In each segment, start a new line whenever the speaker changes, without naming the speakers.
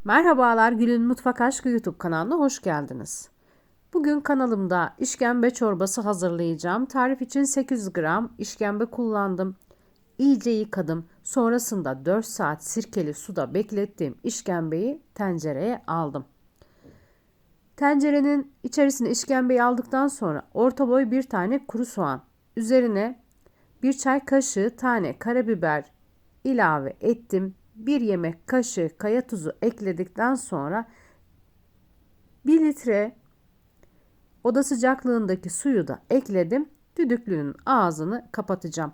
Merhabalar, Gül'ün Mutfak Aşkı YouTube kanalına hoş geldiniz. Bugün kanalımda işkembe çorbası hazırlayacağım. Tarif için 800 gram işkembe kullandım. İyice yıkadım. Sonrasında 4 saat sirkeli suda beklettiğim işkembeyi tencereye aldım. Tencerenin içerisine işkembeyi aldıktan sonra orta boy bir tane kuru soğan, üzerine bir çay kaşığı tane karabiber ilave ettim. Bir yemek kaşığı kaya tuzu ekledikten sonra 1 litre oda sıcaklığındaki suyu da ekledim. Düdüklünün ağzını kapatacağım.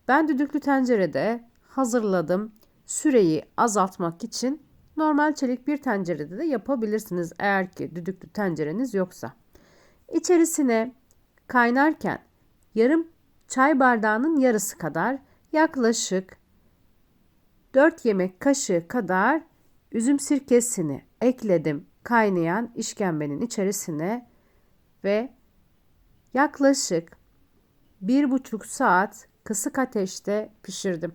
Ben düdüklü tencerede hazırladım. Süreyi azaltmak için normal çelik bir tencerede de yapabilirsiniz eğer ki düdüklü tencereniz yoksa. İçerisine kaynarken yarım çay bardağının yarısı kadar, yaklaşık 4 yemek kaşığı kadar üzüm sirkesini ekledim kaynayan işkembenin içerisine ve yaklaşık 1,5 saat kısık ateşte pişirdim.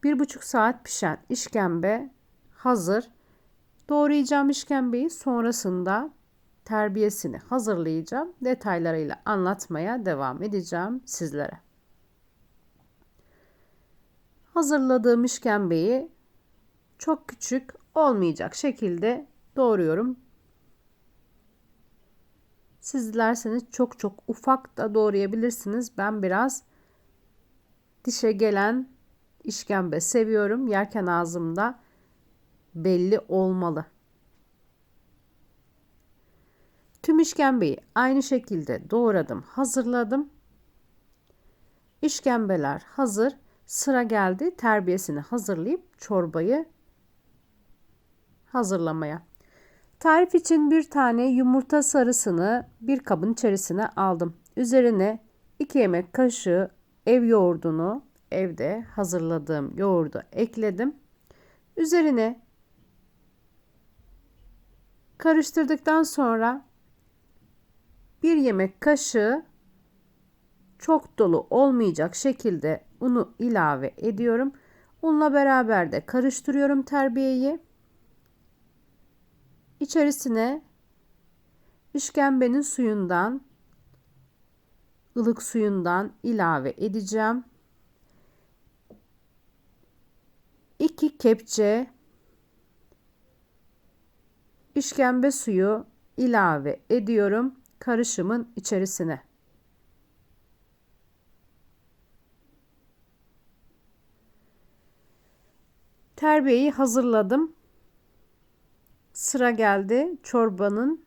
1,5 saat pişen işkembe hazır. Doğrayacağım işkembeyi, sonrasında terbiyesini hazırlayacağım. Detaylarıyla anlatmaya devam edeceğim sizlere. Hazırladığım işkembeyi çok küçük olmayacak şekilde doğruyorum. Siz dilerseniz çok ufak da doğrayabilirsiniz. Ben biraz dişe gelen işkembe seviyorum. Yerken ağzımda belli olmalı. Tüm işkembeyi aynı şekilde doğradım, hazırladım. İşkembeler hazır. Sıra geldi terbiyesini hazırlayıp çorbayı hazırlamaya. Tarif için bir tane yumurta sarısını bir kabın içerisine aldım. Üzerine 2 yemek kaşığı ev yoğurdunu, evde hazırladığım yoğurdu ekledim. Üzerine karıştırdıktan sonra 1 yemek kaşığı çok dolu olmayacak şekilde unu ilave ediyorum. Unla beraber de karıştırıyorum terbiyeyi. İçerisine işkembenin suyundan, ılık suyundan ilave edeceğim. 2 kepçe işkembe suyu ilave ediyorum karışımın içerisine. Terbiyeyi hazırladım. Sıra geldi çorbanın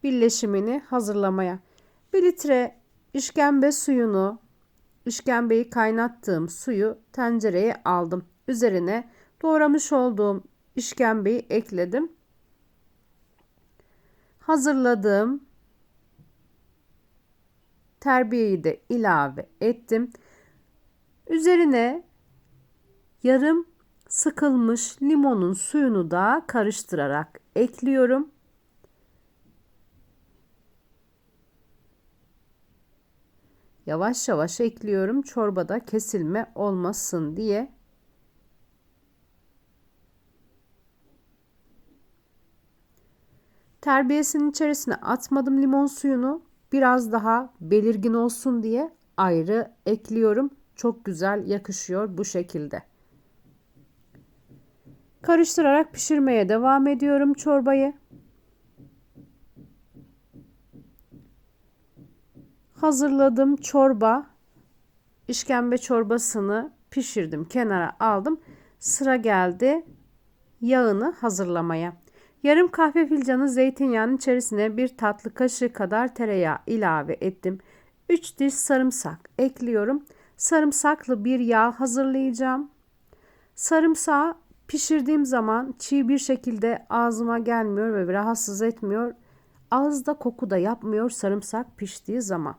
birleşimini hazırlamaya. 1 litre işkembe suyunu, işkembeyi kaynattığım suyu tencereye aldım. Üzerine doğramış olduğum işkembeyi ekledim. Hazırladığım terbiyeyi de ilave ettim. Üzerine yarım sıkılmış limonun suyunu da karıştırarak ekliyorum. Yavaş yavaş ekliyorum, çorbada kesilme olmasın diye. Terbiyesinin içerisine atmadım limon suyunu. Biraz daha belirgin olsun diye ayrı ekliyorum. Çok güzel yakışıyor bu şekilde. Karıştırarak pişirmeye devam ediyorum çorbayı. Hazırladığım çorba, işkembe çorbasını pişirdim, kenara aldım. Sıra geldi yağını hazırlamaya. Yarım kahve fincanı zeytinyağının içerisine 1 tatlı kaşığı kadar tereyağı ilave ettim. 3 diş sarımsak ekliyorum. Sarımsaklı bir yağ hazırlayacağım. Sarımsağı pişirdiğim zaman çiğ bir şekilde ağzıma gelmiyor ve rahatsız etmiyor. Ağızda koku da yapmıyor sarımsak piştiği zaman.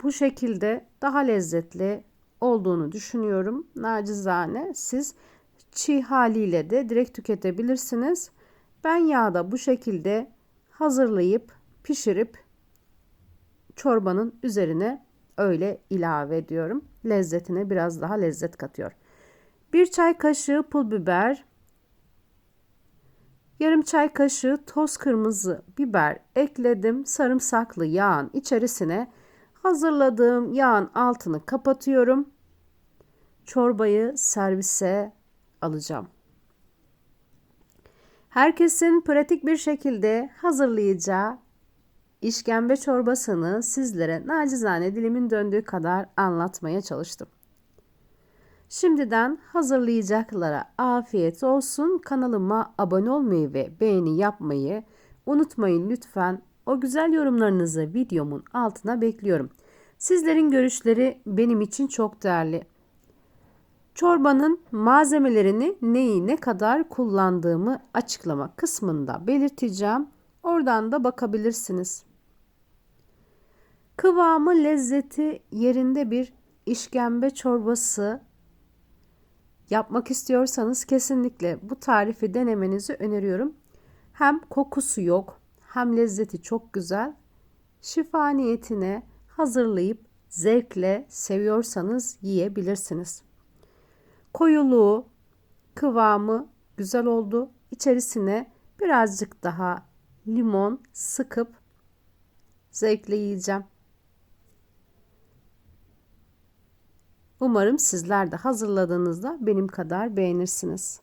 Bu şekilde daha lezzetli olduğunu düşünüyorum. Nacizane siz çiğ haliyle de direkt tüketebilirsiniz. Ben yağda bu şekilde hazırlayıp pişirip çorbanın üzerine öyle ilave ediyorum. Lezzetine biraz daha lezzet katıyor. 1 çay kaşığı pul biber, Yarım çay kaşığı toz kırmızı biber ekledim. Sarımsaklı yağın içerisine hazırladığım yağın altını kapatıyorum. Çorbayı servise alacağım. Herkesin pratik bir şekilde hazırlayacağı işkembe çorbasını sizlere nacizane dilimin döndüğü kadar anlatmaya çalıştım. Şimdiden hazırlayacaklara afiyet olsun. Kanalıma abone olmayı ve beğeni yapmayı unutmayın lütfen. O güzel yorumlarınızı videomun altına bekliyorum. Sizlerin görüşleri benim için çok değerli. Çorbanın malzemelerini neyi ne kadar kullandığımı açıklama kısmında belirteceğim. Oradan da bakabilirsiniz. Kıvamı, lezzeti yerinde bir işkembe çorbası yapmak istiyorsanız kesinlikle bu tarifi denemenizi öneriyorum. Hem kokusu yok, hem lezzeti çok güzel. Şifa niyetine hazırlayıp zevkle seviyorsanız yiyebilirsiniz. Koyuluğu, kıvamı güzel oldu. İçerisine birazcık daha limon sıkıp zevkle yiyeceğim. Umarım sizler de hazırladığınızda benim kadar beğenirsiniz.